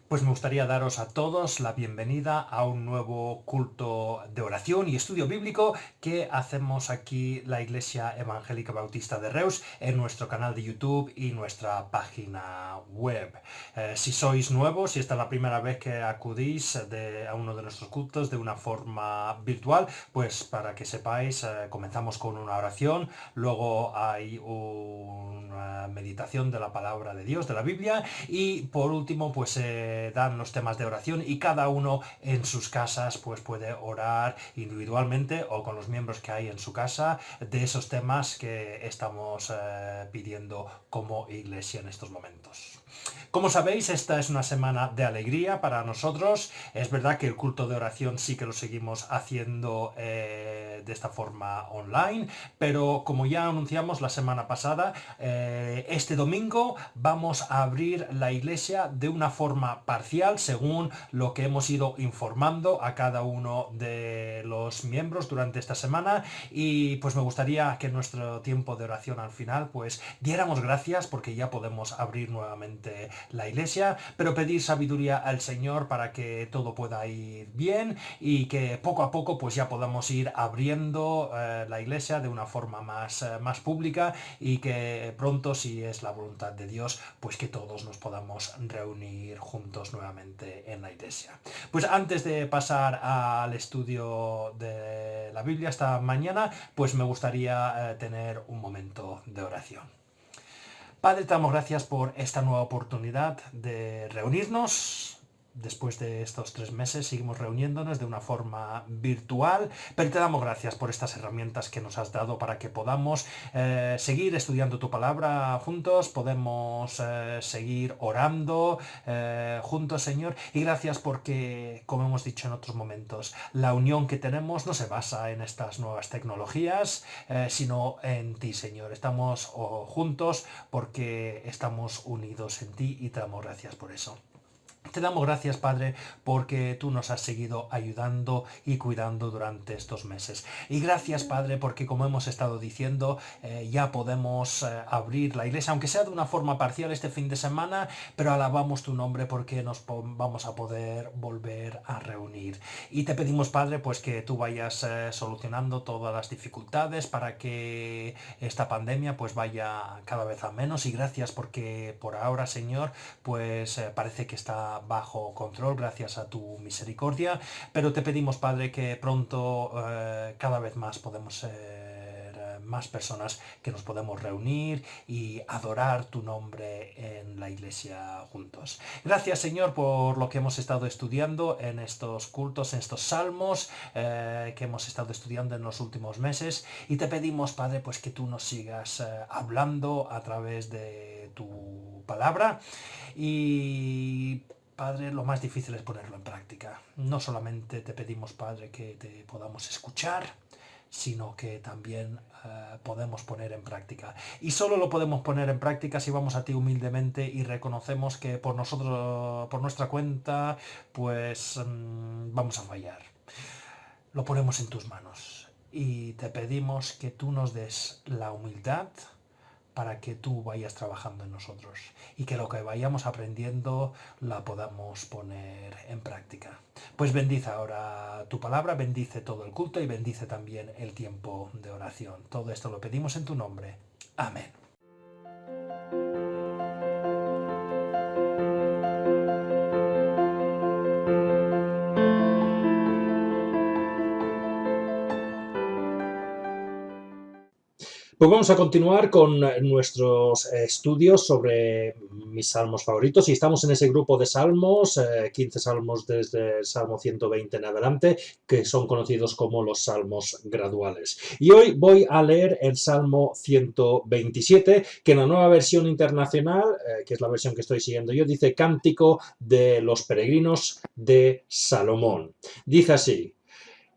Pues me gustaría daros a todos la bienvenida a un nuevo culto de oración y estudio bíblico que hacemos aquí la Iglesia Evangélica Bautista de Reus en nuestro canal de YouTube y nuestra página web. Si sois nuevos, si esta es la primera vez que acudís a uno de nuestros cultos de una forma virtual, pues para que sepáis, comenzamos con una oración, luego hay una meditación de la palabra de Dios, de la Biblia, y por último pues dan los temas de oración y cada uno en sus casas pues puede orar individualmente o con los miembros que hay en su casa de esos temas que estamos pidiendo como iglesia en estos momentos. Como sabéis, esta es una semana de alegría para nosotros. Es verdad que el culto de oración sí que lo seguimos haciendo de esta forma online, pero como ya anunciamos la semana pasada, este domingo vamos a abrir la iglesia de una forma parcial según lo que hemos ido informando a cada uno de los miembros durante esta semana, y pues me gustaría que en nuestro tiempo de oración al final pues diéramos gracias porque ya podemos abrir nuevamente la iglesia, pero pedir sabiduría al Señor para que todo pueda ir bien y que poco a poco pues ya podamos ir abriendo la iglesia de una forma más pública, y que pronto, si es la voluntad de Dios, pues que todos nos podamos reunir juntos nuevamente en la iglesia. Pues antes de pasar al estudio de la Biblia esta mañana, pues me gustaría tener un momento de oración. Padre, te damos gracias por esta nueva oportunidad de reunirnos. Después de estos 3 meses seguimos reuniéndonos de una forma virtual, pero te damos gracias por estas herramientas que nos has dado para que podamos seguir estudiando tu palabra juntos, podemos seguir orando juntos, Señor, y gracias porque, como hemos dicho en otros momentos, la unión que tenemos no se basa en estas nuevas tecnologías, sino en ti, Señor. Estamos juntos porque estamos unidos en ti y te damos gracias por eso. Te damos gracias, Padre, porque tú nos has seguido ayudando y cuidando durante estos meses. Y gracias, Padre, porque como hemos estado diciendo, ya podemos abrir la iglesia, aunque sea de una forma parcial este fin de semana, pero alabamos tu nombre porque nos vamos a poder volver a reunir. Y te pedimos, Padre, pues que tú vayas solucionando todas las dificultades para que esta pandemia pues vaya cada vez a menos. Y gracias porque por ahora, Señor, pues parece que está bajo control gracias a tu misericordia, pero te pedimos, Padre, que pronto cada vez más podemos ser más personas que nos podemos reunir y adorar tu nombre en la iglesia juntos. Gracias, Señor, por lo que hemos estado estudiando en estos cultos, en estos salmos que hemos estado estudiando en los últimos meses, y te pedimos, Padre, pues que tú nos sigas hablando a través de tu palabra. Y Padre, lo más difícil es ponerlo en práctica. No solamente te pedimos, Padre, que te podamos escuchar, sino que también podemos poner en práctica. Y solo lo podemos poner en práctica si vamos a ti humildemente y reconocemos que por nosotros, por nuestra cuenta, pues vamos a fallar. Lo ponemos en tus manos y te pedimos que tú nos des la humildad para que tú vayas trabajando en nosotros y que lo que vayamos aprendiendo la podamos poner en práctica. Pues bendice ahora tu palabra, bendice todo el culto y bendice también el tiempo de oración. Todo esto lo pedimos en tu nombre. Amén. Pues vamos a continuar con nuestros estudios sobre mis salmos favoritos, y estamos en ese grupo de salmos, 15 salmos desde el Salmo 120 en adelante, que son conocidos como los salmos graduales. Y hoy voy a leer el Salmo 127, que en la nueva versión internacional, que es la versión que estoy siguiendo yo, dice Cántico de los peregrinos de Salomón. Dice así: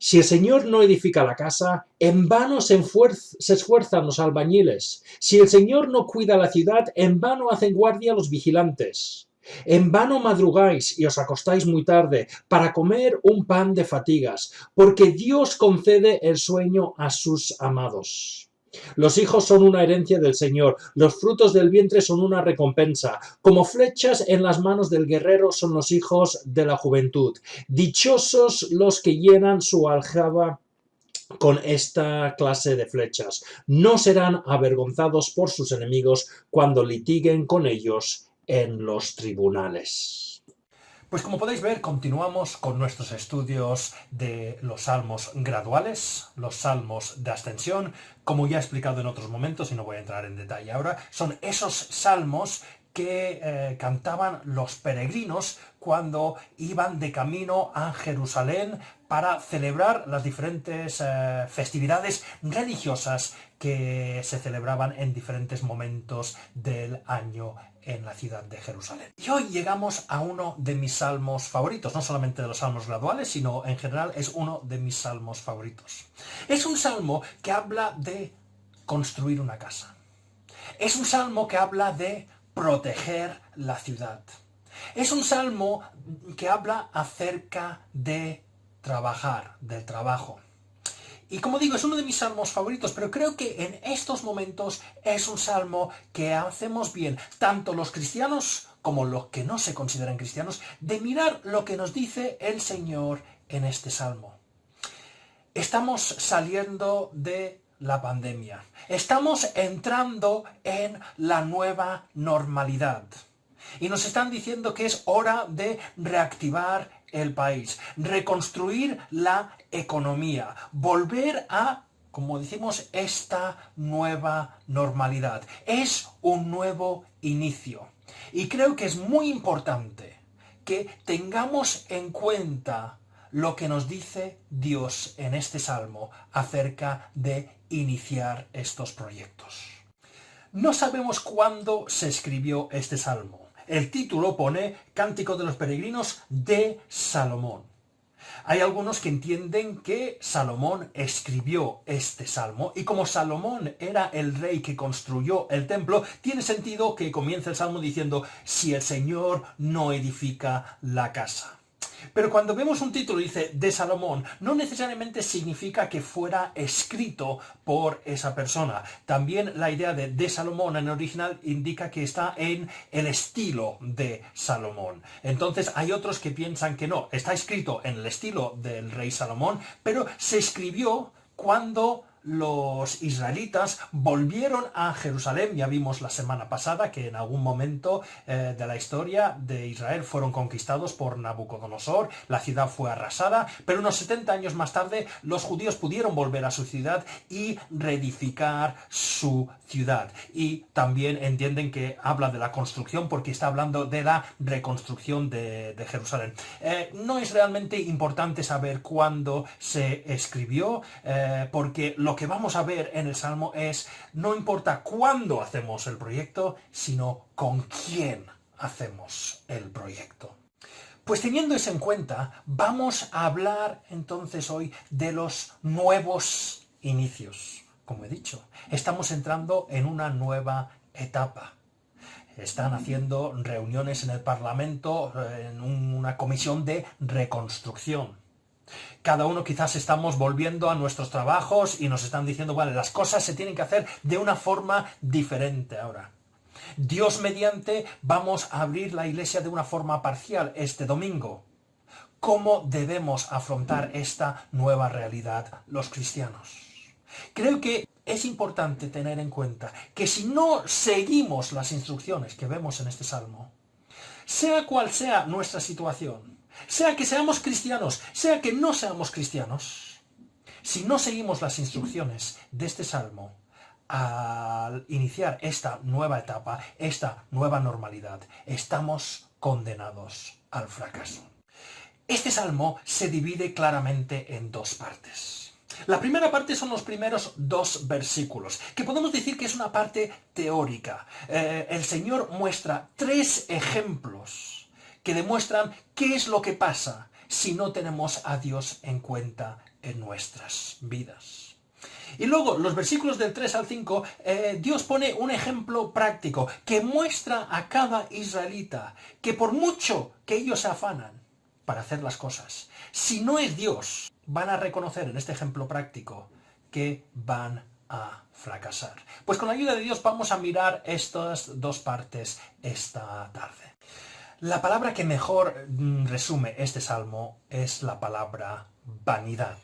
si el Señor no edifica la casa, en vano se esfuerzan los albañiles. Si el Señor no cuida la ciudad, en vano hacen guardia los vigilantes. En vano madrugáis y os acostáis muy tarde para comer un pan de fatigas, porque Dios concede el sueño a sus amados. Los hijos son una herencia del Señor, los frutos del vientre son una recompensa. Como flechas en las manos del guerrero son los hijos de la juventud. Dichosos los que llenan su aljaba con esta clase de flechas. No serán avergonzados por sus enemigos cuando litiguen con ellos en los tribunales. Pues como podéis ver, continuamos con nuestros estudios de los salmos graduales, los salmos de ascensión. Como ya he explicado en otros momentos, y no voy a entrar en detalle ahora, son esos salmos que cantaban los peregrinos cuando iban de camino a Jerusalén para celebrar las diferentes festividades religiosas que se celebraban en diferentes momentos del año en la ciudad de Jerusalén. Y hoy llegamos a uno de mis salmos favoritos, no solamente de los salmos graduales, sino en general es uno de mis salmos favoritos. Es un salmo que habla de construir una casa. Es un salmo que habla de proteger la ciudad. Es un salmo que habla acerca de trabajar, del trabajo. Y como digo, es uno de mis salmos favoritos, pero creo que en estos momentos es un salmo que hacemos bien, tanto los cristianos como los que no se consideran cristianos, de mirar lo que nos dice el Señor en este salmo. Estamos saliendo de la pandemia. Estamos entrando en la nueva normalidad. Y nos están diciendo que es hora de reactivar el país, reconstruir la economía, volver a, como decimos, esta nueva normalidad. Es un nuevo inicio. Y creo que es muy importante que tengamos en cuenta lo que nos dice Dios en este salmo acerca de iniciar estos proyectos. No sabemos cuándo se escribió este salmo. El título pone Cántico de los Peregrinos de Salomón. Hay algunos que entienden que Salomón escribió este salmo y como Salomón era el rey que construyó el templo, tiene sentido que comience el salmo diciendo si el Señor no edifica la casa. Pero cuando vemos un título y dice de Salomón, no necesariamente significa que fuera escrito por esa persona. También la idea de Salomón en el original indica que está en el estilo de Salomón. Entonces hay otros que piensan que no, está escrito en el estilo del rey Salomón, pero se escribió cuando los israelitas volvieron a Jerusalén. Ya vimos la semana pasada que en algún momento de la historia de Israel fueron conquistados por Nabucodonosor, la ciudad fue arrasada, pero unos 70 años más tarde los judíos pudieron volver a su ciudad y reedificar su ciudad. Y también entienden que habla de la construcción porque está hablando de la reconstrucción de Jerusalén. No es realmente importante saber cuándo se escribió, porque lo que vamos a ver en el Salmo es, no importa cuándo hacemos el proyecto, sino con quién hacemos el proyecto. Pues teniendo eso en cuenta, vamos a hablar entonces hoy de los nuevos inicios. Como he dicho, estamos entrando en una nueva etapa. Están haciendo reuniones en el Parlamento, en una comisión de reconstrucción. Cada uno quizás estamos volviendo a nuestros trabajos y nos están diciendo, vale, las cosas se tienen que hacer de una forma diferente ahora. Dios mediante, vamos a abrir la iglesia de una forma parcial este domingo. ¿Cómo debemos afrontar esta nueva realidad los cristianos? Creo que es importante tener en cuenta que si no seguimos las instrucciones que vemos en este salmo, sea cual sea nuestra situación, sea que seamos cristianos, sea que no seamos cristianos, si no seguimos las instrucciones de este salmo, al iniciar esta nueva etapa, esta nueva normalidad, estamos condenados al fracaso. Este salmo se divide claramente en dos partes. La primera parte son los primeros dos versículos, que podemos decir que es una parte teórica. El Señor muestra tres ejemplos que demuestran qué es lo que pasa si no tenemos a Dios en cuenta en nuestras vidas. Y luego, los versículos del 3 al 5, Dios pone un ejemplo práctico que muestra a cada israelita que por mucho que ellos se afanan para hacer las cosas, si no es Dios, van a reconocer en este ejemplo práctico que van a fracasar. Pues con la ayuda de Dios vamos a mirar estas dos partes esta tarde. La palabra que mejor resume este salmo es la palabra vanidad.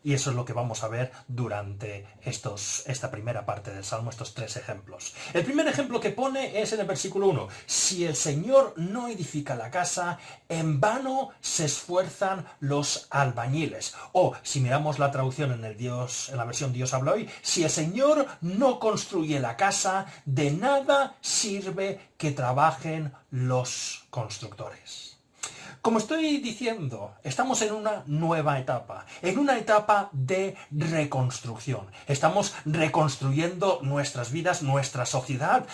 Y eso es lo que vamos a ver durante esta primera parte del Salmo, estos tres ejemplos. El primer ejemplo que pone es en el versículo 1. Si el Señor no edifica la casa, en vano se esfuerzan los albañiles. O, si miramos la traducción en la versión Dios habla hoy, si el Señor no construye la casa, de nada sirve que trabajen los constructores. Como estoy diciendo, estamos en una nueva etapa, en una etapa de reconstrucción. Estamos reconstruyendo nuestras vidas, nuestra sociedad,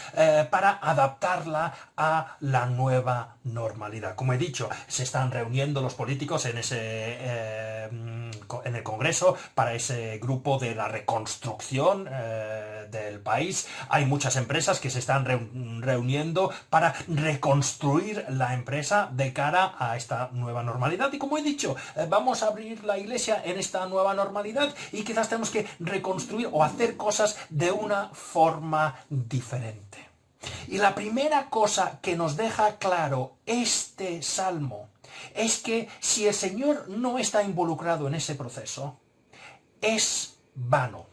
para adaptarla a la nueva normalidad. Como he dicho, se están reuniendo los políticos en el Congreso para ese grupo de la reconstrucción del país. Hay muchas empresas que se están reuniendo para reconstruir la empresa de cara a esta nueva normalidad. Y como he dicho, vamos a abrir la iglesia en esta nueva normalidad y quizás tenemos que reconstruir o hacer cosas de una forma diferente. Y la primera cosa que nos deja claro este salmo es que si el Señor no está involucrado en ese proceso, es vano.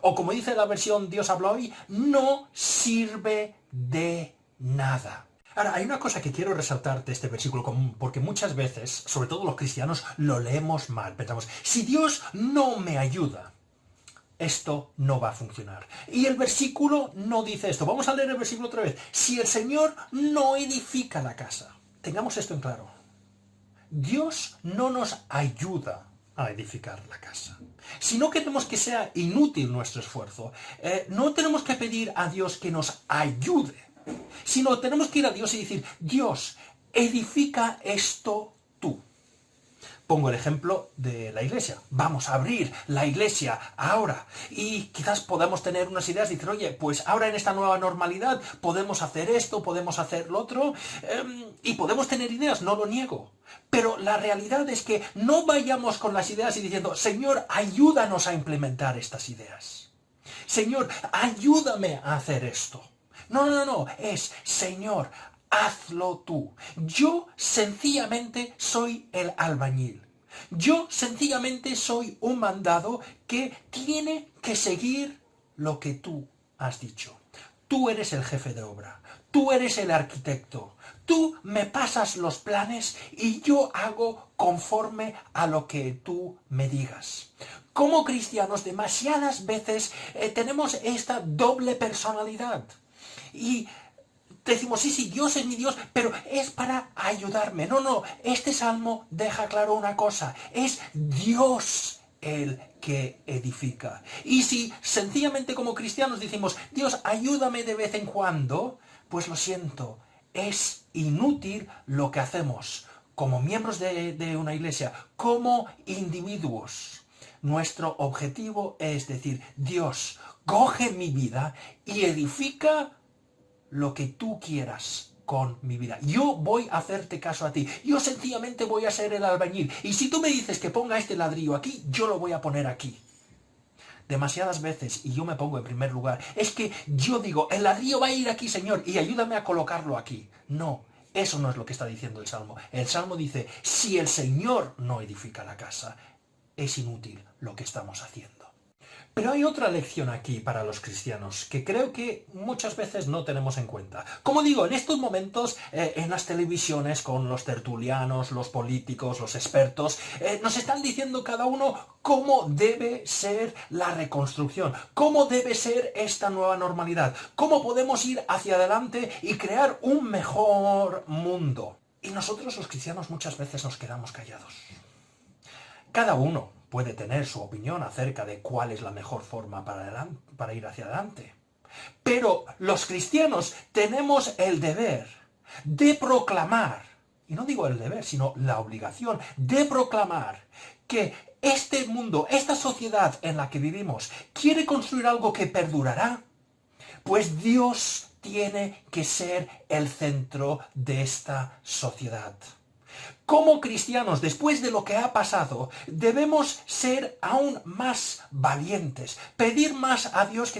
O como dice la versión Dios habla hoy, no sirve de nada. Ahora, hay una cosa que quiero resaltar de este versículo común, porque muchas veces, sobre todo los cristianos, lo leemos mal. Pensamos, si Dios no me ayuda, esto no va a funcionar. Y el versículo no dice esto. Vamos a leer el versículo otra vez. Si el Señor no edifica la casa, tengamos esto en claro. Dios no nos ayuda a edificar la casa. Si no queremos que sea inútil nuestro esfuerzo, no tenemos que pedir a Dios que nos ayude, sino tenemos que ir a Dios y decir, Dios, edifica esto tú. Pongo el ejemplo de la iglesia. Vamos a abrir la iglesia ahora. Y quizás podamos tener unas ideas y decir, oye, pues ahora en esta nueva normalidad podemos hacer esto, podemos hacer lo otro. Y podemos tener ideas, no lo niego. Pero la realidad es que no vayamos con las ideas y diciendo, Señor, ayúdanos a implementar estas ideas. Señor, ayúdame a hacer esto. No. Es, Señor, hazlo tú. Yo sencillamente soy el albañil. Yo sencillamente soy un mandado que tiene que seguir lo que tú has dicho. Tú eres el jefe de obra. Tú eres el arquitecto. Tú me pasas los planes y yo hago conforme a lo que tú me digas. Como cristianos, demasiadas veces tenemos esta doble personalidad. Y decimos, sí, Dios es mi Dios, pero es para ayudarme. No, este salmo deja claro una cosa, es Dios el que edifica. Y si sencillamente como cristianos decimos, Dios, ayúdame de vez en cuando, pues lo siento, es inútil lo que hacemos como miembros de una iglesia, como individuos. Nuestro objetivo es decir, Dios, coge mi vida y edifica lo que tú quieras con mi vida. Yo voy a hacerte caso a ti. Yo sencillamente voy a ser el albañil. Y si tú me dices que ponga este ladrillo aquí, yo lo voy a poner aquí. Demasiadas veces, y yo me pongo en primer lugar, es que yo digo, el ladrillo va a ir aquí, Señor, y ayúdame a colocarlo aquí. No, eso no es lo que está diciendo el Salmo. El Salmo dice, si el Señor no edifica la casa, es inútil lo que estamos haciendo. Pero hay otra lección aquí para los cristianos que creo que muchas veces no tenemos en cuenta. Como digo, en estos momentos, en las televisiones, con los tertulianos, los políticos, los expertos, nos están diciendo cada uno cómo debe ser la reconstrucción, cómo debe ser esta nueva normalidad, cómo podemos ir hacia adelante y crear un mejor mundo. Y nosotros los cristianos muchas veces nos quedamos callados. Cada uno puede tener su opinión acerca de cuál es la mejor forma para ir hacia adelante. Pero los cristianos tenemos el deber de proclamar, y no digo el deber, sino la obligación de proclamar que este mundo, esta sociedad en la que vivimos, quiere construir algo que perdurará, pues Dios tiene que ser el centro de esta sociedad. Como cristianos, después de lo que ha pasado, debemos ser aún más valientes, pedir más a Dios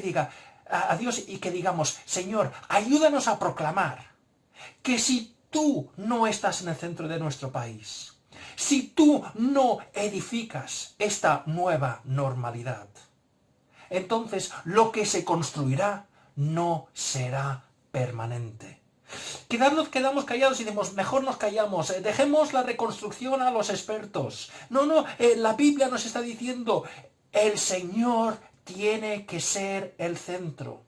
a Dios y que digamos, Señor, ayúdanos a proclamar que si tú no estás en el centro de nuestro país, si tú no edificas esta nueva normalidad, entonces lo que se construirá no será permanente. Quedamos callados y decimos, mejor nos callamos, dejemos la reconstrucción a los expertos. No, la Biblia nos está diciendo, el Señor tiene que ser el centro.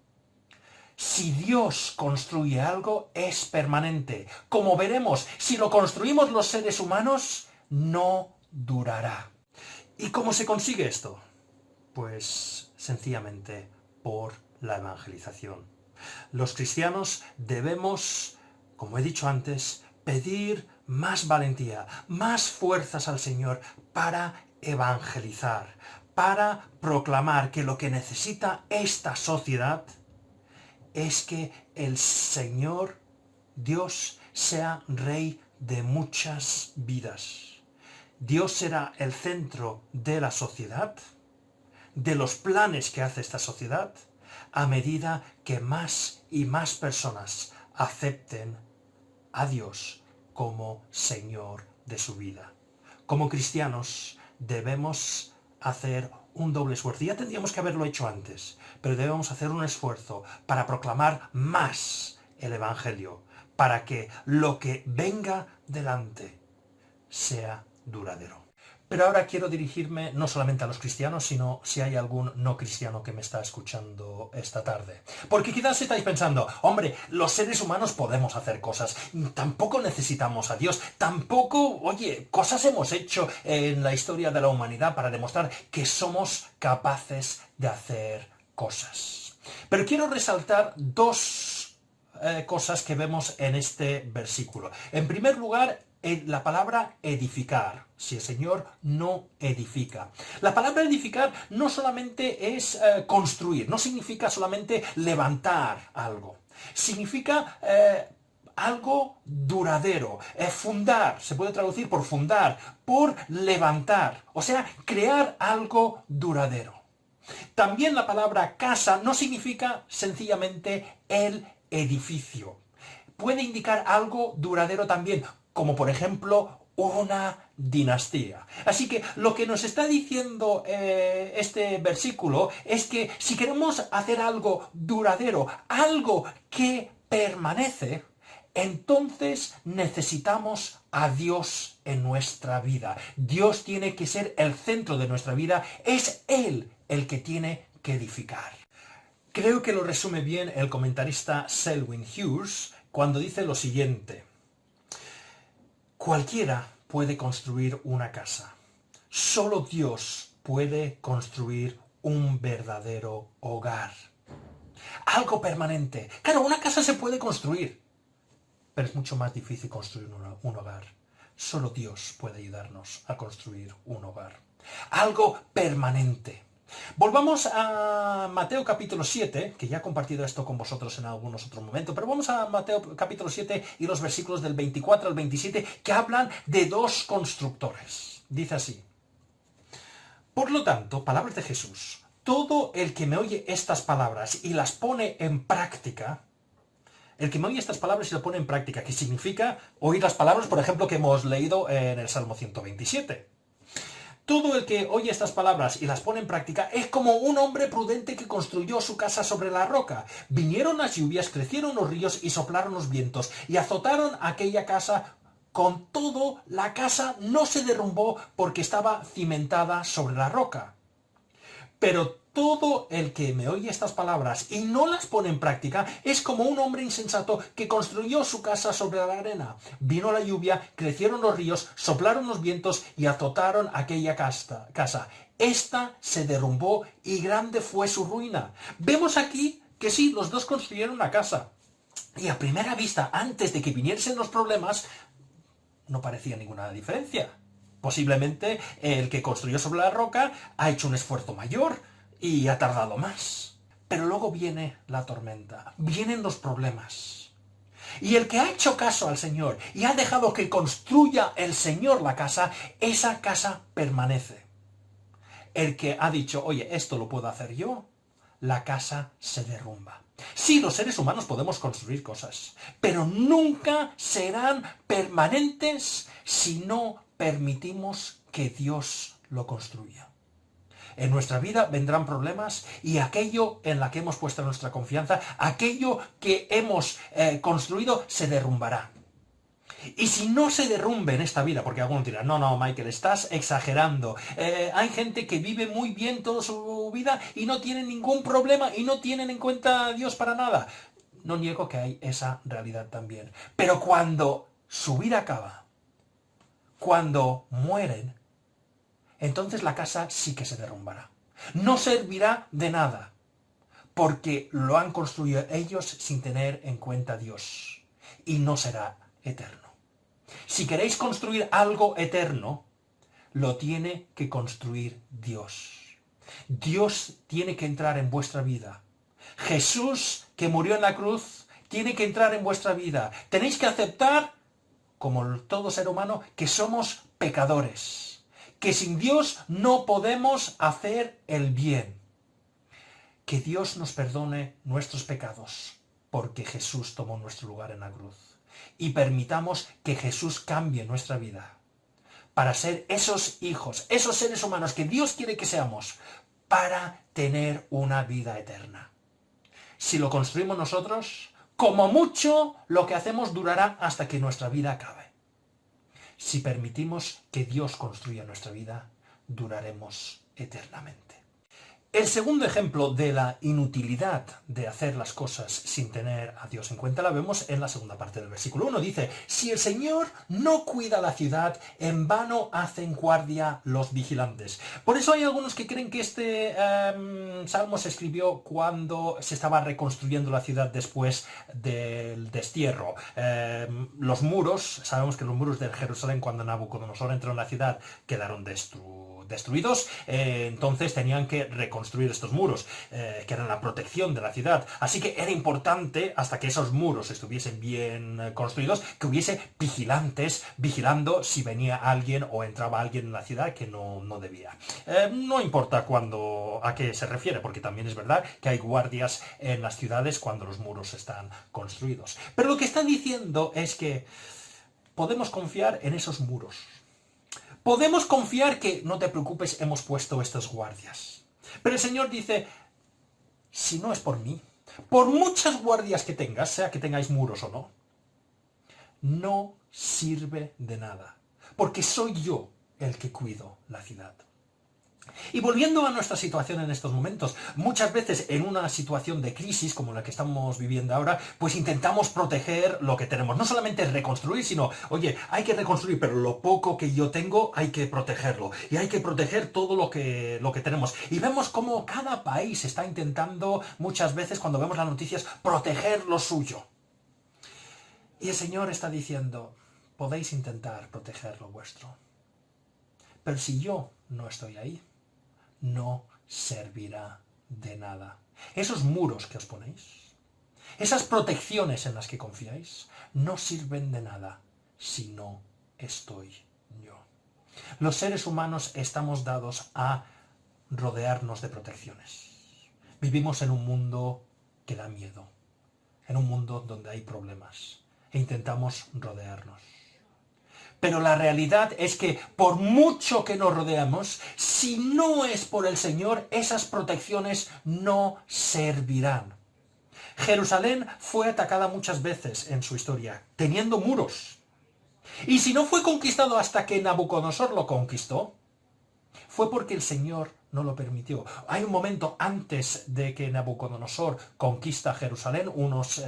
Si Dios construye algo, es permanente. Como veremos, si lo construimos los seres humanos, no durará. ¿Y cómo se consigue esto? Pues sencillamente por la evangelización. Los cristianos debemos, como he dicho antes, pedir más valentía, más fuerzas al Señor para evangelizar, para proclamar que lo que necesita esta sociedad es que el Señor, Dios, sea Rey de muchas vidas. Dios será el centro de la sociedad, de los planes que hace esta sociedad, a medida que más y más personas acepten a Dios como Señor de su vida. Como cristianos debemos hacer un doble esfuerzo. Ya tendríamos que haberlo hecho antes, pero debemos hacer un esfuerzo para proclamar más el Evangelio, para que lo que venga delante sea duradero. Pero ahora quiero dirigirme no solamente a los cristianos, sino si hay algún no cristiano que me está escuchando esta tarde. Porque quizás estáis pensando, hombre, los seres humanos podemos hacer cosas, tampoco necesitamos a Dios, tampoco, oye, cosas hemos hecho en la historia de la humanidad para demostrar que somos capaces de hacer cosas. Pero quiero resaltar dos cosas que vemos en este versículo. En primer lugar, la palabra edificar, si el Señor no edifica. La palabra edificar no solamente es construir, no significa solamente levantar algo. Significa algo duradero. Fundar, se puede traducir por fundar, por levantar. O sea, crear algo duradero. También la palabra casa no significa sencillamente el edificio. Puede indicar algo duradero también, como por ejemplo una dinastía. Así que lo que nos está diciendo este versículo es que si queremos hacer algo duradero, algo que permanece, entonces necesitamos a Dios en nuestra vida. Dios tiene que ser el centro de nuestra vida, es Él el que tiene que edificar. Creo que lo resume bien el comentarista Selwyn Hughes cuando dice lo siguiente: cualquiera puede construir una casa. Solo Dios puede construir un verdadero hogar. Algo permanente. Claro, una casa se puede construir, pero es mucho más difícil construir un hogar. Solo Dios puede ayudarnos a construir un hogar. Algo permanente. Volvamos a Mateo capítulo 7, que ya he compartido esto con vosotros en algunos otros momentos, pero vamos a Mateo capítulo 7 y los versículos del 24 al 27 que hablan de dos constructores. Dice así: por lo tanto, palabras de Jesús, todo el que me oye estas palabras y las pone en práctica, el que me oye estas palabras y las pone en práctica, que significa oír las palabras, por ejemplo, que hemos leído en el Salmo 127. Todo el que oye estas palabras y las pone en práctica es como un hombre prudente que construyó su casa sobre la roca. Vinieron las lluvias, crecieron los ríos y soplaron los vientos y azotaron aquella casa. Con todo, la casa no se derrumbó porque estaba cimentada sobre la roca. Pero todo el que me oye estas palabras y no las pone en práctica es como un hombre insensato que construyó su casa sobre la arena. Vino la lluvia, crecieron los ríos, soplaron los vientos y azotaron aquella casa. Esta se derrumbó y grande fue su ruina. Vemos aquí que sí, los dos construyeron una casa. Y a primera vista, antes de que viniesen los problemas, no parecía ninguna diferencia. Posiblemente el que construyó sobre la roca ha hecho un esfuerzo mayor y ha tardado más. Pero luego viene la tormenta, vienen los problemas. Y el que ha hecho caso al Señor y ha dejado que construya el Señor la casa, esa casa permanece. El que ha dicho, oye, esto lo puedo hacer yo, la casa se derrumba. Sí, los seres humanos podemos construir cosas, pero nunca serán permanentes si no permitimos que Dios lo construya. En nuestra vida vendrán problemas y aquello en la que hemos puesto nuestra confianza, aquello que hemos construido, se derrumbará. Y si no se derrumbe en esta vida, porque algunos dirán, no, Michael, estás exagerando. Hay gente que vive muy bien toda su vida y no tiene ningún problema y no tienen en cuenta a Dios para nada. No niego que hay esa realidad también. Pero cuando su vida acaba, cuando mueren, entonces la casa sí que se derrumbará. No servirá de nada, porque lo han construido ellos sin tener en cuenta a Dios. Y no será eterno. Si queréis construir algo eterno, lo tiene que construir Dios. Dios tiene que entrar en vuestra vida. Jesús, que murió en la cruz, tiene que entrar en vuestra vida. Tenéis que aceptar, como todo ser humano, que somos pecadores. Que sin Dios no podemos hacer el bien. Que Dios nos perdone nuestros pecados, porque Jesús tomó nuestro lugar en la cruz. Y permitamos que Jesús cambie nuestra vida para ser esos hijos, esos seres humanos que Dios quiere que seamos, para tener una vida eterna. Si lo construimos nosotros, como mucho lo que hacemos durará hasta que nuestra vida acabe. Si permitimos que Dios construya nuestra vida, duraremos eternamente. El segundo ejemplo de la inutilidad de hacer las cosas sin tener a Dios en cuenta la vemos en la segunda parte del versículo 1. Dice, si el Señor no cuida la ciudad, en vano hacen guardia los vigilantes. Por eso hay algunos que creen que este salmo se escribió cuando se estaba reconstruyendo la ciudad después del destierro. Los muros, sabemos que los muros de Jerusalén, cuando Nabucodonosor entró en la ciudad, quedaron destruidos, entonces tenían que reconstruir estos muros, que eran la protección de la ciudad. Así que era importante, hasta que esos muros estuviesen bien construidos, que hubiese vigilantes vigilando si venía alguien o entraba alguien en la ciudad que no debía. No importa a qué se refiere, porque también es verdad que hay guardias en las ciudades cuando los muros están construidos. Pero lo que está diciendo es que podemos confiar en esos muros. Podemos confiar que, no te preocupes, hemos puesto estos guardias. Pero el Señor dice, si no es por mí, por muchas guardias que tengas, sea que tengáis muros o no, no sirve de nada, porque soy yo el que cuido la ciudad. Y volviendo a nuestra situación en estos momentos, muchas veces en una situación de crisis como la que estamos viviendo ahora, pues intentamos proteger lo que tenemos. No solamente reconstruir, sino, oye, hay que reconstruir, pero lo poco que yo tengo hay que protegerlo. Y hay que proteger todo lo que tenemos. Y vemos cómo cada país está intentando, muchas veces cuando vemos las noticias, proteger lo suyo. Y el Señor está diciendo, podéis intentar proteger lo vuestro. Pero si yo no estoy ahí, no servirá de nada. Esos muros que os ponéis, esas protecciones en las que confiáis, no sirven de nada si no estoy yo. Los seres humanos estamos dados a rodearnos de protecciones. Vivimos en un mundo que da miedo, en un mundo donde hay problemas, e intentamos rodearnos. Pero la realidad es que por mucho que nos rodeamos, si no es por el Señor, esas protecciones no servirán. Jerusalén fue atacada muchas veces en su historia, teniendo muros. Y si no fue conquistado hasta que Nabucodonosor lo conquistó, fue porque el Señor no lo permitió. Hay un momento antes de que Nabucodonosor conquista Jerusalén, unos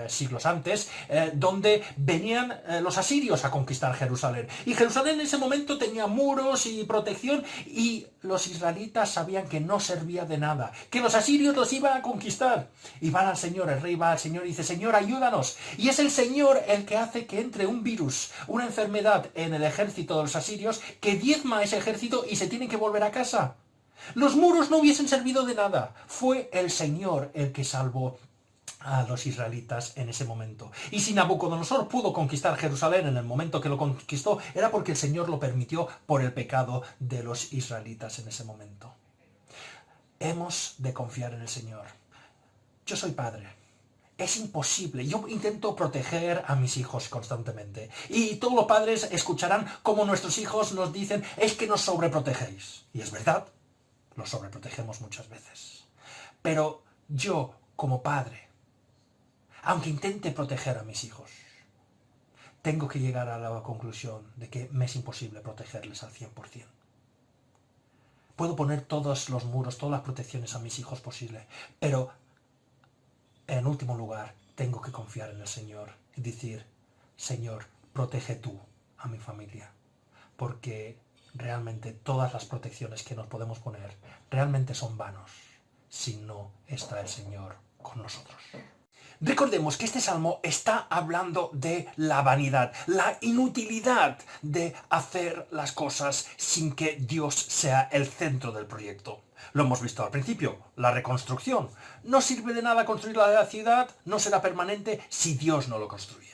siglos antes, donde venían los asirios a conquistar Jerusalén. Y Jerusalén en ese momento tenía muros y protección, y los israelitas sabían que no servía de nada, que los asirios los iban a conquistar. Y van al Señor, el rey va al Señor y dice, Señor, ayúdanos. Y es el Señor el que hace que entre un virus, una enfermedad en el ejército de los asirios, que diezma a ese ejército y se tienen que volver a casa. Los muros no hubiesen servido de nada. Fue el Señor el que salvó a los israelitas en ese momento. Y si Nabucodonosor pudo conquistar Jerusalén en el momento que lo conquistó, era porque el Señor lo permitió por el pecado de los israelitas en ese momento. Hemos de confiar en el Señor. Yo soy padre. Es imposible. Yo intento proteger a mis hijos constantemente. Y todos los padres escucharán cómo nuestros hijos nos dicen, es que nos sobreprotegéis. Y es verdad, los sobreprotegemos muchas veces. Pero yo, como padre, aunque intente proteger a mis hijos, tengo que llegar a la conclusión de que me es imposible protegerles al 100%. Puedo poner todos los muros, todas las protecciones a mis hijos posible, pero en último lugar tengo que confiar en el Señor y decir, Señor, protege tú a mi familia, porque realmente todas las protecciones que nos podemos poner realmente son vanos si no está el Señor con nosotros. Recordemos que este salmo está hablando de la vanidad, la inutilidad de hacer las cosas sin que Dios sea el centro del proyecto. Lo hemos visto al principio, la reconstrucción. No sirve de nada construir la ciudad, no será permanente si Dios no lo construye.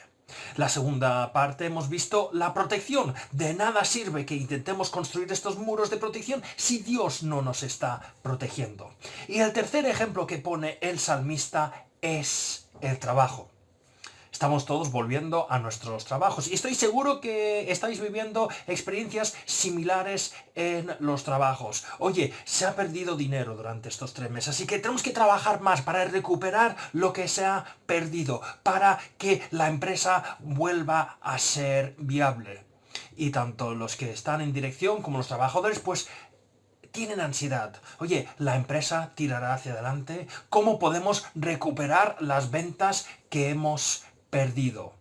La segunda parte hemos visto la protección. De nada sirve que intentemos construir estos muros de protección si Dios no nos está protegiendo. Y el tercer ejemplo que pone el salmista es el trabajo. Estamos todos volviendo a nuestros trabajos y estoy seguro que estáis viviendo experiencias similares en los trabajos. Oye, se ha perdido dinero durante estos 3 meses, así que tenemos que trabajar más para recuperar lo que se ha perdido, para que la empresa vuelva a ser viable. Y tanto los que están en dirección como los trabajadores, pues tienen ansiedad. Oye, ¿la empresa tirará hacia adelante? ¿Cómo podemos recuperar las ventas que hemos perdido?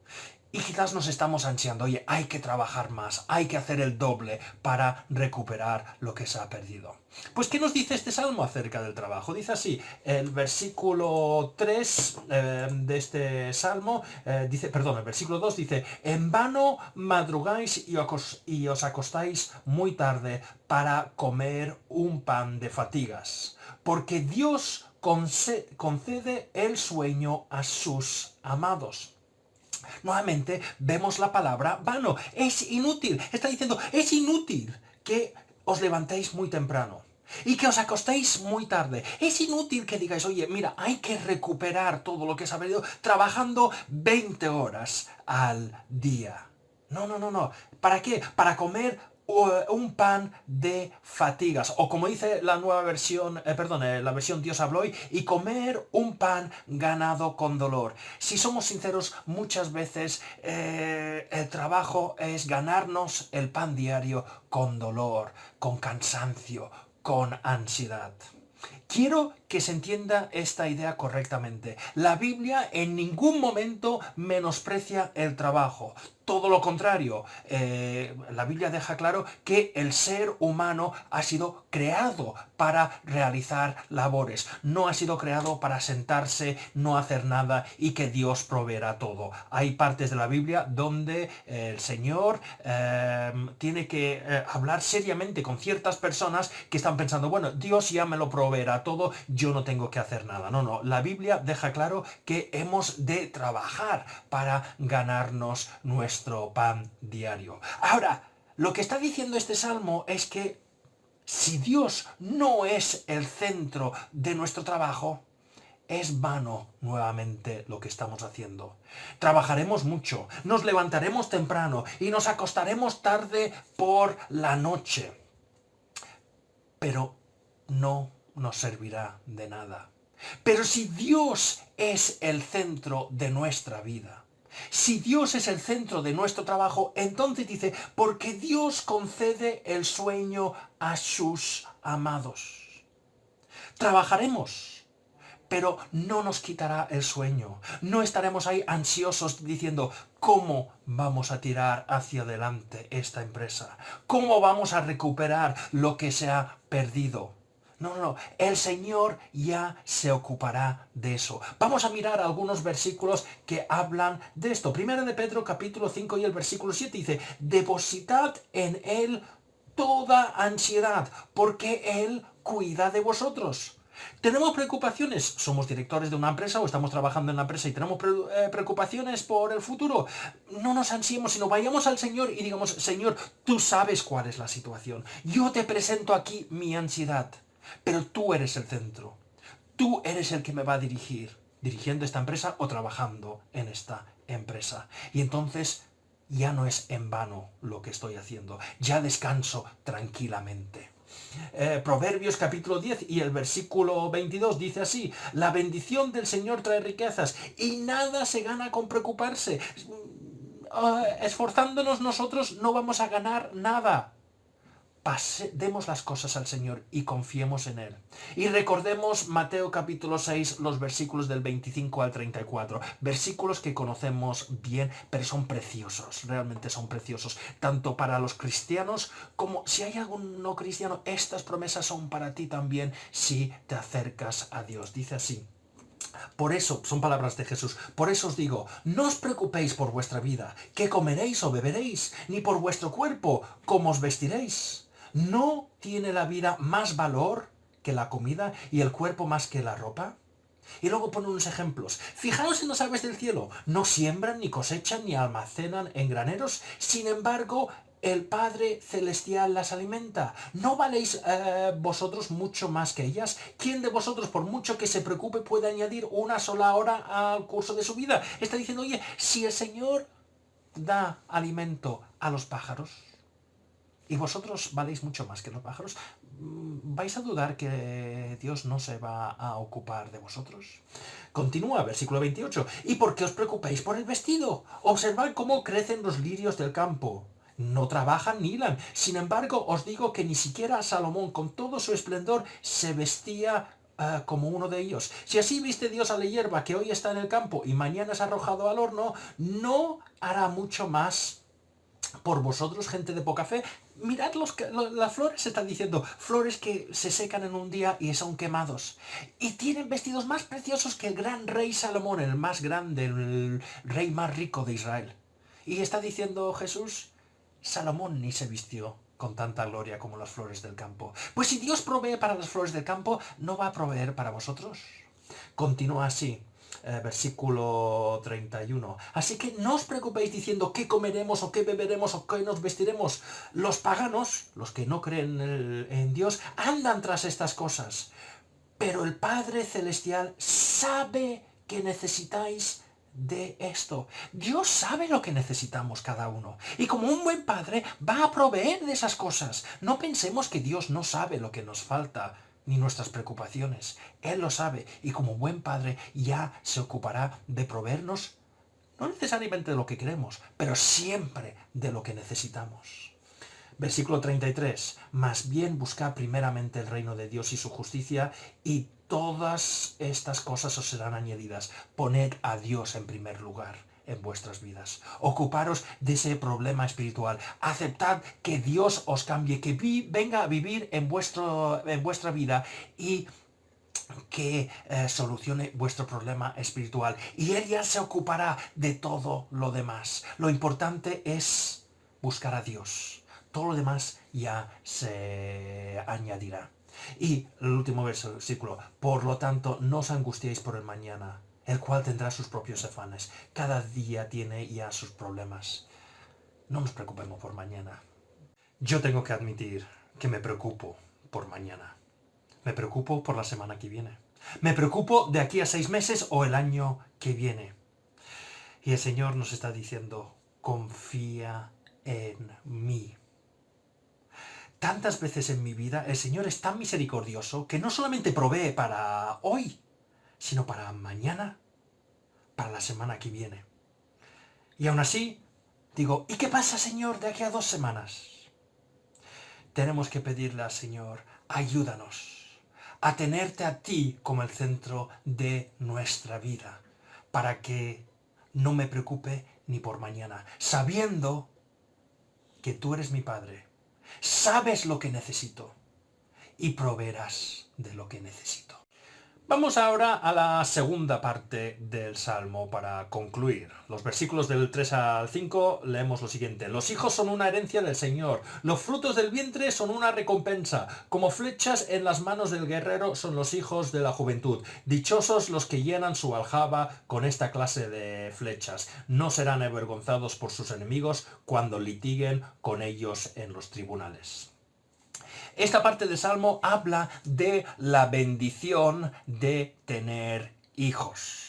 Y quizás nos estamos ansiando, oye, hay que trabajar más, hay que hacer el doble para recuperar lo que se ha perdido. Pues, ¿qué nos dice este salmo acerca del trabajo? Dice así, el versículo 3 de este salmo, el versículo 2 dice, en vano madrugáis y os acostáis muy tarde para comer un pan de fatigas, porque Dios concede el sueño a sus amados. Nuevamente vemos la palabra vano. Es inútil. Está diciendo, es inútil que os levantéis muy temprano y que os acostéis muy tarde. Es inútil que digáis, oye, mira, hay que recuperar todo lo que se ha perdido trabajando 20 horas al día. No, no, no, no. ¿Para qué? Para comer un pan de fatigas, o como dice la nueva versión, la versión Dios habló hoy, y comer un pan ganado con dolor. Si somos sinceros, muchas veces el trabajo es ganarnos el pan diario con dolor, con cansancio, con ansiedad. Quiero que se entienda esta idea correctamente. La Biblia en ningún momento menosprecia el trabajo. Todo lo contrario, la Biblia deja claro que el ser humano ha sido creado para realizar labores. No ha sido creado para sentarse, no hacer nada y que Dios proveerá todo. Hay partes de la Biblia donde el Señor tiene que hablar seriamente con ciertas personas que están pensando, bueno, Dios ya me lo proveerá todo, yo no tengo que hacer nada. No, no, la Biblia deja claro que hemos de trabajar para ganarnos nuestro pan diario. Ahora, lo que está diciendo este salmo es que si Dios no es el centro de nuestro trabajo, es vano nuevamente lo que estamos haciendo. Trabajaremos mucho, nos levantaremos temprano y nos acostaremos tarde por la noche, pero no nos servirá de nada. Pero si Dios es el centro de nuestra vida, si Dios es el centro de nuestro trabajo, entonces dice, porque Dios concede el sueño a sus amados. Trabajaremos, pero no nos quitará el sueño. No estaremos ahí ansiosos diciendo, ¿cómo vamos a tirar hacia adelante esta empresa? ¿Cómo vamos a recuperar lo que se ha perdido? No, no, no. El Señor ya se ocupará de eso. Vamos a mirar algunos versículos que hablan de esto. Primera de Pedro, capítulo 5 y el versículo 7 dice, depositad en Él toda ansiedad, porque Él cuida de vosotros. ¿Tenemos preocupaciones? ¿Somos directores de una empresa o estamos trabajando en una empresa y tenemos preocupaciones por el futuro? No nos ansiemos, sino vayamos al Señor y digamos, Señor, tú sabes cuál es la situación. Yo te presento aquí mi ansiedad, pero tú eres el centro. Tú eres el que me va a dirigir, dirigiendo esta empresa o trabajando en esta empresa. Y entonces ya no es en vano lo que estoy haciendo. Ya descanso tranquilamente. Proverbios capítulo 10 y el versículo 22 dice así: la bendición del Señor trae riquezas y nada se gana con preocuparse. Esforzándonos nosotros no vamos a ganar nada. Demos las cosas al Señor y confiemos en Él. Y recordemos Mateo capítulo 6, los versículos del 25 al 34. Versículos que conocemos bien, pero son preciosos, realmente son preciosos. Tanto para los cristianos como si hay algún no cristiano, estas promesas son para ti también si te acercas a Dios. Dice así: por eso, son palabras de Jesús, por eso os digo, no os preocupéis por vuestra vida, qué comeréis o beberéis, ni por vuestro cuerpo, cómo os vestiréis. ¿No tiene la vida más valor que la comida y el cuerpo más que la ropa? Y luego pone unos ejemplos. Fijaos en las aves del cielo. No siembran, ni cosechan, ni almacenan en graneros. Sin embargo, el Padre Celestial las alimenta. ¿No valéis vosotros mucho más que ellas? ¿Quién de vosotros, por mucho que se preocupe, puede añadir una sola hora al curso de su vida? Está diciendo, oye, si el Señor da alimento a los pájaros, y vosotros valéis mucho más que los pájaros, ¿vais a dudar que Dios no se va a ocupar de vosotros? Continúa, versículo 28. ¿Y por qué os preocupáis por el vestido? Observad cómo crecen los lirios del campo. No trabajan ni hilan. Sin embargo, os digo que ni siquiera Salomón, con todo su esplendor, se vestía como uno de ellos. Si así viste Dios a la hierba que hoy está en el campo y mañana es arrojado al horno, ¿no hará mucho más por vosotros, gente de poca fe? Mirad las flores, se están diciendo, flores que se secan en un día y son quemados. Y tienen vestidos más preciosos que el gran rey Salomón, el más grande, el rey más rico de Israel. Y está diciendo Jesús, Salomón ni se vistió con tanta gloria como las flores del campo. Pues si Dios provee para las flores del campo, ¿no va a proveer para vosotros? Continúa así. Versículo 31. Así que no os preocupéis diciendo qué comeremos o qué beberemos o qué nos vestiremos. Los paganos, los que no creen en Dios, andan tras estas cosas. Pero el Padre Celestial sabe que necesitáis de esto. Dios sabe lo que necesitamos cada uno. Y como un buen padre va a proveer de esas cosas. No pensemos que Dios no sabe lo que nos falta ni nuestras preocupaciones. Él lo sabe y como buen padre ya se ocupará de proveernos, no necesariamente de lo que queremos, pero siempre de lo que necesitamos. Versículo 33. Más bien buscad primeramente el reino de Dios y su justicia, y todas estas cosas os serán añadidas. Poned a Dios en primer lugar en vuestras vidas. Ocuparos de ese problema espiritual. Aceptad que Dios os cambie, que venga a vivir en vuestra vida y que solucione vuestro problema espiritual. Y Él ya se ocupará de todo lo demás. Lo importante es buscar a Dios. Todo lo demás ya se añadirá. Y el último versículo. Por lo tanto, no os angustiéis por el mañana, el cual tendrá sus propios afanes. Cada día tiene ya sus problemas. No nos preocupemos por mañana. Yo tengo que admitir que me preocupo por mañana. Me preocupo por la semana que viene. Me preocupo de aquí a 6 meses o el año que viene. Y el Señor nos está diciendo, confía en mí. Tantas veces en mi vida el Señor es tan misericordioso que no solamente provee para hoy, sino para mañana, para la semana que viene. Y aún así, digo, ¿y qué pasa, Señor, de aquí a 2 semanas? Tenemos que pedirle al Señor, ayúdanos a tenerte a ti como el centro de nuestra vida, para que no me preocupe ni por mañana, sabiendo que tú eres mi Padre, sabes lo que necesito y proveerás de lo que necesito. Vamos ahora a la segunda parte del Salmo para concluir. Los versículos del 3 al 5 leemos lo siguiente. Los hijos son una herencia del Señor, los frutos del vientre son una recompensa, como flechas en las manos del guerrero son los hijos de la juventud. Dichosos los que llenan su aljaba con esta clase de flechas. No serán avergonzados por sus enemigos cuando litiguen con ellos en los tribunales. Esta parte del Salmo habla de la bendición de tener hijos.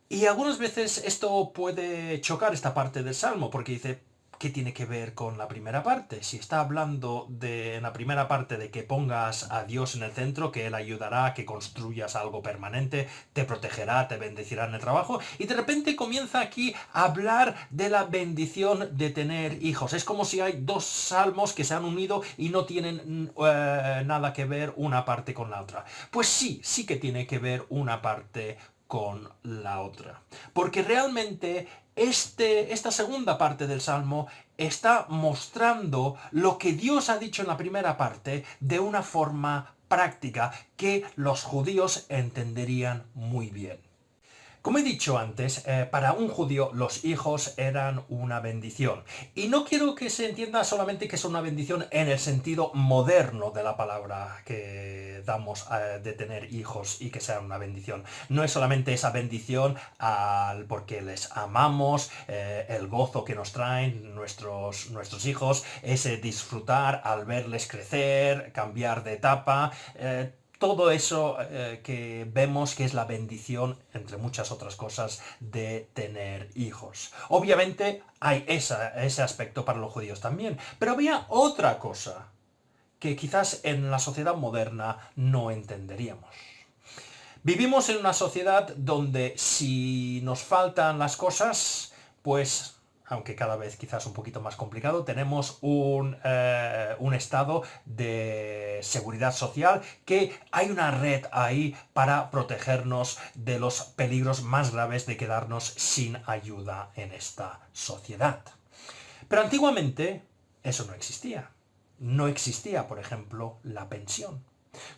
Y algunas veces esto puede chocar esta parte del Salmo, porque dice, ¿qué tiene que ver con la primera parte? Si está hablando en la primera parte de que pongas a Dios en el centro, que Él ayudará a que construyas algo permanente, te protegerá, te bendecirá en el trabajo, y de repente comienza aquí a hablar de la bendición de tener hijos. Es como si hay dos salmos que se han unido y no tienen nada que ver una parte con la otra. Pues sí que tiene que ver una parte con la otra. Porque realmente esta segunda parte del Salmo está mostrando lo que Dios ha dicho en la primera parte de una forma práctica que los judíos entenderían muy bien. Como he dicho antes, para un judío los hijos eran una bendición. Y no quiero que se entienda solamente que son una bendición en el sentido moderno de la palabra que damos de tener hijos y que sean una bendición. No es solamente esa bendición porque les amamos, el gozo que nos traen nuestros hijos, ese disfrutar al verles crecer, cambiar de etapa, todo eso que vemos que es la bendición, entre muchas otras cosas, de tener hijos. Obviamente hay ese aspecto para los judíos también, pero había otra cosa que quizás en la sociedad moderna no entenderíamos. Vivimos en una sociedad donde si nos faltan las cosas, pues aunque cada vez quizás un poquito más complicado, tenemos un estado de seguridad social, que hay una red ahí para protegernos de los peligros más graves de quedarnos sin ayuda en esta sociedad. Pero antiguamente eso no existía. No existía, por ejemplo, la pensión.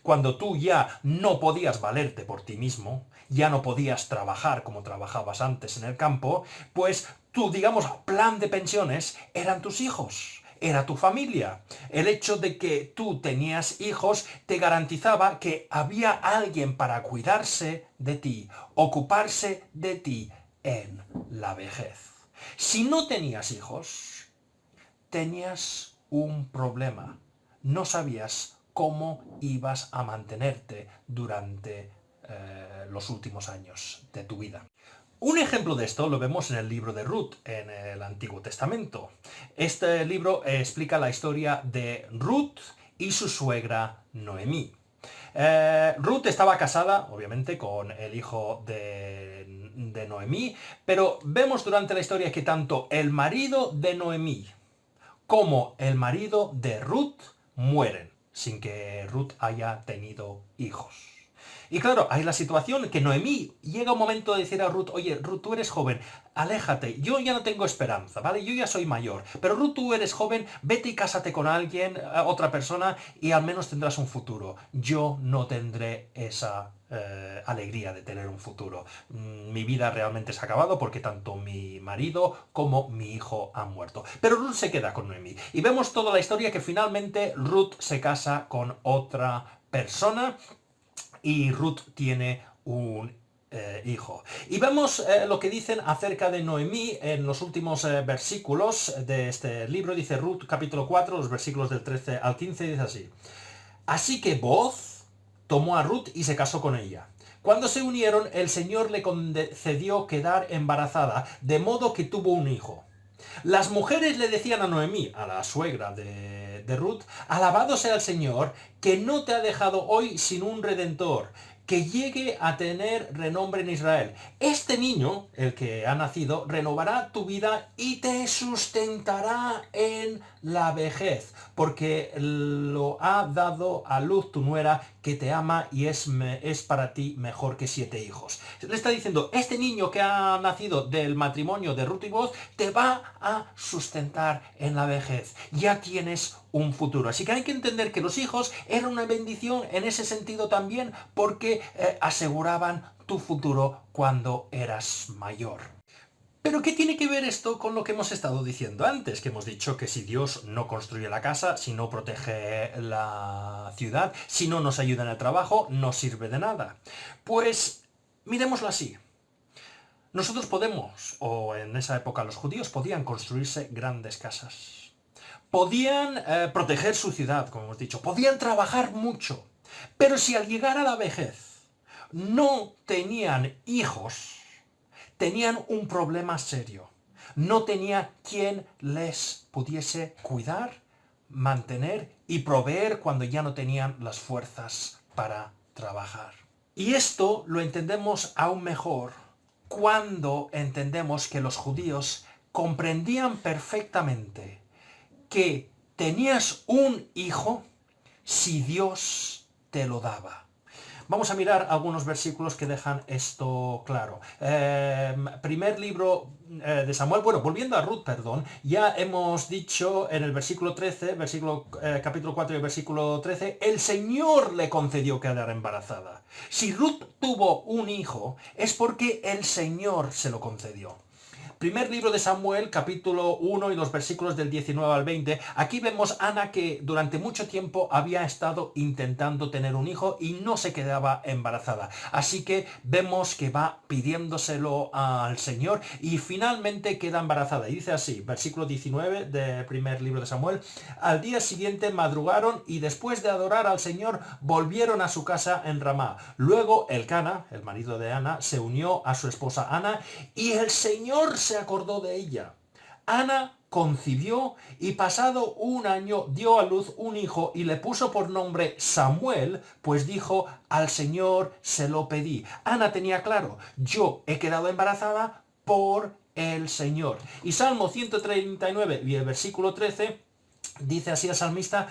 Cuando tú ya no podías valerte por ti mismo, ya no podías trabajar como trabajabas antes en el campo, pues tu, digamos, plan de pensiones eran tus hijos, era tu familia. El hecho de que tú tenías hijos te garantizaba que había alguien para cuidarse de ti, ocuparse de ti en la vejez. Si no tenías hijos, tenías un problema. No sabías cómo ibas a mantenerte durante los últimos años de tu vida. Un ejemplo de esto lo vemos en el libro de Ruth, en el Antiguo Testamento. Este libro explica la historia de Ruth y su suegra Noemí. Ruth estaba casada, obviamente, con el hijo de Noemí, pero vemos durante la historia que tanto el marido de Noemí como el marido de Ruth mueren sin que Ruth haya tenido hijos. Y claro, hay la situación que Noemí llega un momento de decir a Ruth, oye, Ruth, tú eres joven, aléjate, yo ya no tengo esperanza, ¿vale? Yo ya soy mayor, pero Ruth, tú eres joven, vete y cásate con alguien, otra persona, y al menos tendrás un futuro. Yo no tendré esa alegría de tener un futuro. Mi vida realmente se ha acabado porque tanto mi marido como mi hijo han muerto. Pero Ruth se queda con Noemí. Y vemos toda la historia que finalmente Ruth se casa con otra persona y Ruth tiene un hijo. Y vemos lo que dicen acerca de Noemí en los últimos versículos de este libro. Dice Ruth capítulo 4, los versículos del 13 al 15, dice así. Así que Booz tomó a Ruth y se casó con ella. Cuando se unieron, el Señor le concedió quedar embarazada, de modo que tuvo un hijo. Las mujeres le decían a Noemí, a la suegra de Ruth, alabado sea el Señor, que no te ha dejado hoy sin un redentor, que llegue a tener renombre en Israel. Este niño, el que ha nacido, renovará tu vida y te sustentará en la vejez, porque lo ha dado a luz tu nuera, que te ama y es para ti mejor que 7 hijos. Le está diciendo, este niño que ha nacido del matrimonio de Ruth y Booz te va a sustentar en la vejez. Ya tienes un futuro. Así que hay que entender que los hijos eran una bendición en ese sentido también, porque que aseguraban tu futuro cuando eras mayor. Pero ¿qué tiene que ver esto con lo que hemos estado diciendo antes? Que hemos dicho que si Dios no construye la casa, si no protege la ciudad, si no nos ayuda en el trabajo, no sirve de nada. Pues miremoslo así. Nosotros podemos, o en esa época los judíos, podían construirse grandes casas. Podían proteger su ciudad, como hemos dicho. Podían trabajar mucho. Pero si al llegar a la vejez no tenían hijos, tenían un problema serio. No tenía quien les pudiese cuidar, mantener y proveer cuando ya no tenían las fuerzas para trabajar. Y esto lo entendemos aún mejor cuando entendemos que los judíos comprendían perfectamente que tenías un hijo si Dios te lo daba. Vamos a mirar algunos versículos que dejan esto claro. Primer libro de Samuel, bueno, volviendo a Ruth, perdón, ya hemos dicho en el versículo 13, capítulo 4 y versículo 13, el Señor le concedió quedar embarazada. Si Ruth tuvo un hijo, es porque el Señor se lo concedió. Primer libro de Samuel, capítulo 1 y los versículos del 19 al 20. Aquí vemos a Ana que durante mucho tiempo había estado intentando tener un hijo y no se quedaba embarazada. Así que vemos que va pidiéndoselo al Señor y finalmente queda embarazada. Y dice así, versículo 19 del primer libro de Samuel. Al día siguiente madrugaron y después de adorar al Señor volvieron a su casa en Ramá. Luego Elcana, el marido de Ana, se unió a su esposa Ana y el Señor se acordó de ella. Ana concibió y pasado un año dio a luz un hijo y le puso por nombre Samuel, pues dijo, al Señor se lo pedí. Ana tenía claro, yo he quedado embarazada por el Señor. Y Salmo 139 y el versículo 13 dice así el salmista,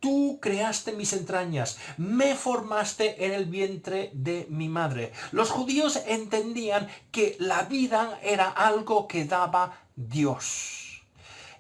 tú creaste mis entrañas, me formaste en el vientre de mi madre. Los judíos entendían que la vida era algo que daba Dios.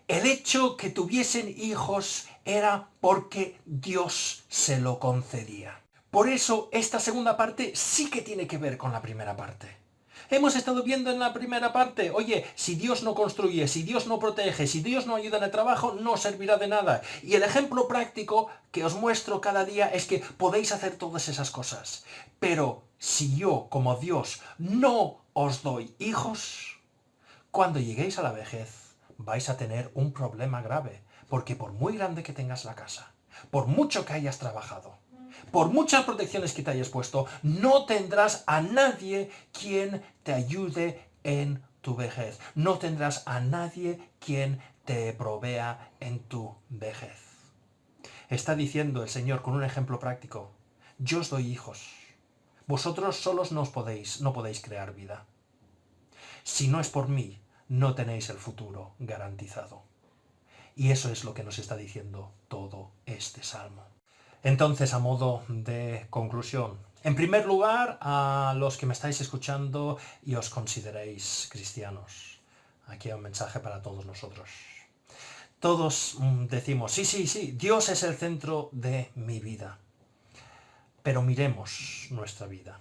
El hecho que tuviesen hijos era porque Dios se lo concedía. Por eso esta segunda parte sí que tiene que ver con la primera parte. Hemos estado viendo en la primera parte, oye, si Dios no construye, si Dios no protege, si Dios no ayuda en el trabajo, no servirá de nada. Y el ejemplo práctico que os muestro cada día es que podéis hacer todas esas cosas. Pero si yo, como Dios, no os doy hijos, cuando lleguéis a la vejez vais a tener un problema grave. Porque por muy grande que tengas la casa, por mucho que hayas trabajado, por muchas protecciones que te hayas puesto, no tendrás a nadie quien te ayude en tu vejez. No tendrás a nadie quien te provea en tu vejez. Está diciendo el Señor con un ejemplo práctico, yo os doy hijos. Vosotros solos no podéis crear vida. Si no es por mí, no tenéis el futuro garantizado. Y eso es lo que nos está diciendo todo este salmo. Entonces, a modo de conclusión, en primer lugar, a los que me estáis escuchando y os consideréis cristianos, aquí hay un mensaje para todos nosotros. Todos decimos, sí, Dios es el centro de mi vida. Pero miremos nuestra vida.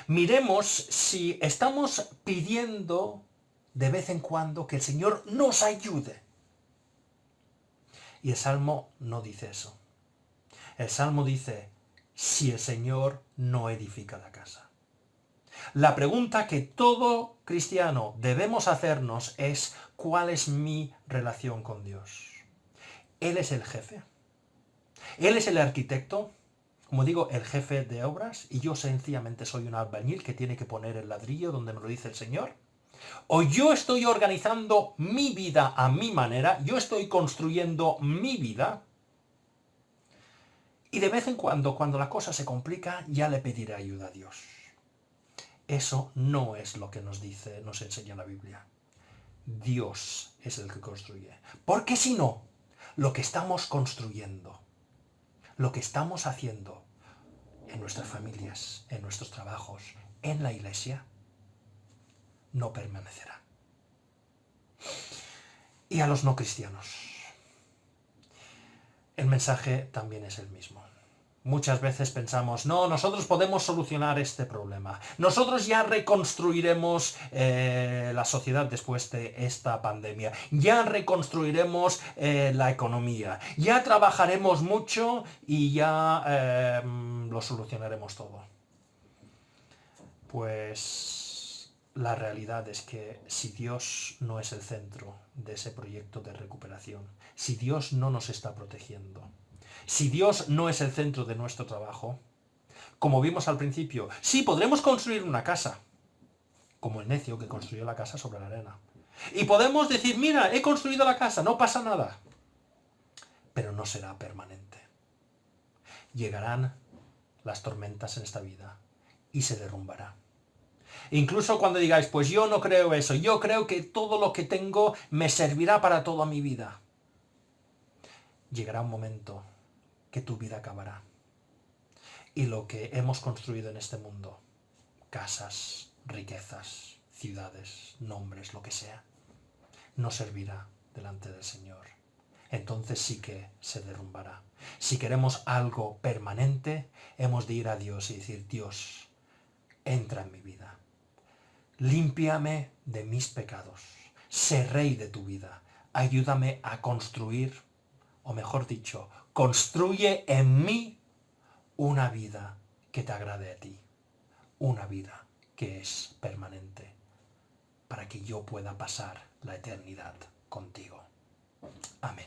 Miremos si estamos pidiendo de vez en cuando que el Señor nos ayude. Y el Salmo no dice eso. El Salmo dice, si el Señor no edifica la casa. La pregunta que todo cristiano debemos hacernos es, ¿cuál es mi relación con Dios? ¿Él es el jefe? ¿Él es el arquitecto? Como digo, el jefe de obras, y yo sencillamente soy un albañil que tiene que poner el ladrillo donde me lo dice el Señor. O yo estoy organizando mi vida a mi manera, yo estoy construyendo mi vida, y de vez en cuando la cosa se complica, ya le pediré ayuda a Dios. Eso no es lo que nos enseña la Biblia. Dios es el que construye. Porque si no, lo que estamos construyendo, lo que estamos haciendo en nuestras familias, en nuestros trabajos, en la iglesia, no permanecerá. Y a los no cristianos, el mensaje también es el mismo. Muchas veces pensamos, no, nosotros podemos solucionar este problema. Nosotros ya reconstruiremos la sociedad después de esta pandemia. Ya reconstruiremos la economía. Ya trabajaremos mucho y ya lo solucionaremos todo. Pues la realidad es que si Dios no es el centro de ese proyecto de recuperación, si Dios no nos está protegiendo, si Dios no es el centro de nuestro trabajo, como vimos al principio, sí, podremos construir una casa, como el necio que construyó la casa sobre la arena. Y podemos decir, mira, he construido la casa, no pasa nada. Pero no será permanente. Llegarán las tormentas en esta vida y se derrumbará. Incluso cuando digáis, pues yo no creo eso, yo creo que todo lo que tengo me servirá para toda mi vida. Llegará un momento que tu vida acabará. Y lo que hemos construido en este mundo, casas, riquezas, ciudades, nombres, lo que sea, no servirá delante del Señor. Entonces sí que se derrumbará. Si queremos algo permanente, hemos de ir a Dios y decir, Dios, entra en mi vida. Límpiame de mis pecados. Sé rey de tu vida. Ayúdame a construir, o mejor dicho, construye en mí una vida que te agrade a ti. Una vida que es permanente, para que yo pueda pasar la eternidad contigo. Amén.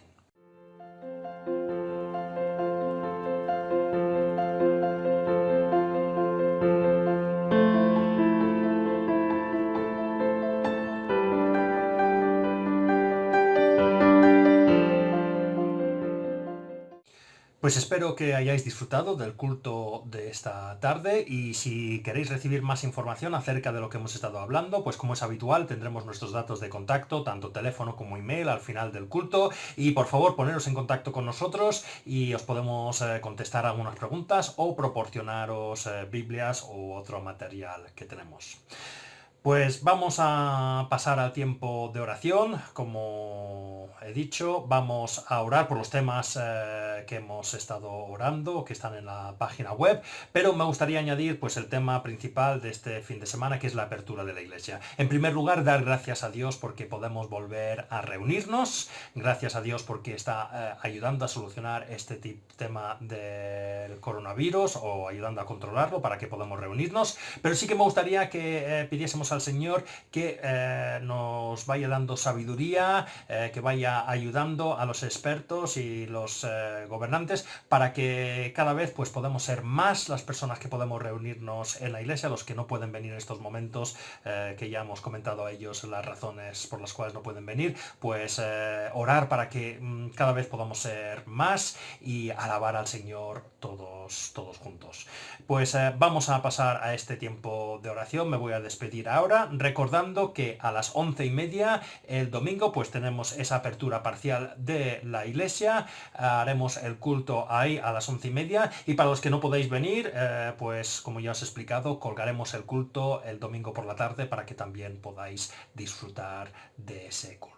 Pues espero que hayáis disfrutado del culto de esta tarde y si queréis recibir más información acerca de lo que hemos estado hablando, pues como es habitual tendremos nuestros datos de contacto, tanto teléfono como email al final del culto y por favor poneros en contacto con nosotros y os podemos contestar algunas preguntas o proporcionaros Biblias u otro material que tenemos. Pues vamos a pasar al tiempo de oración, como he dicho, vamos a orar por los temas que hemos estado orando, que están en la página web, pero me gustaría añadir pues el tema principal de este fin de semana, que es la apertura de la iglesia. En primer lugar, dar gracias a Dios porque podemos volver a reunirnos, gracias a Dios porque está ayudando a solucionar este tema del coronavirus o ayudando a controlarlo para que podamos reunirnos, pero sí que me gustaría que pidiésemos al Señor que nos vaya dando sabiduría, que vaya ayudando a los expertos y los gobernantes para que cada vez pues podamos ser más las personas que podemos reunirnos en la iglesia, los que no pueden venir en estos momentos, que ya hemos comentado a ellos las razones por las cuales no pueden venir, pues orar para que cada vez podamos ser más y alabar al Señor todos juntos. Pues vamos a pasar a este tiempo de oración, me voy a despedir ahora, recordando que a las 11:30 el domingo pues tenemos esa apertura parcial de la iglesia, haremos el culto ahí a las 11:30 y para los que no podéis venir, pues como ya os he explicado, colgaremos el culto el domingo por la tarde para que también podáis disfrutar de ese culto.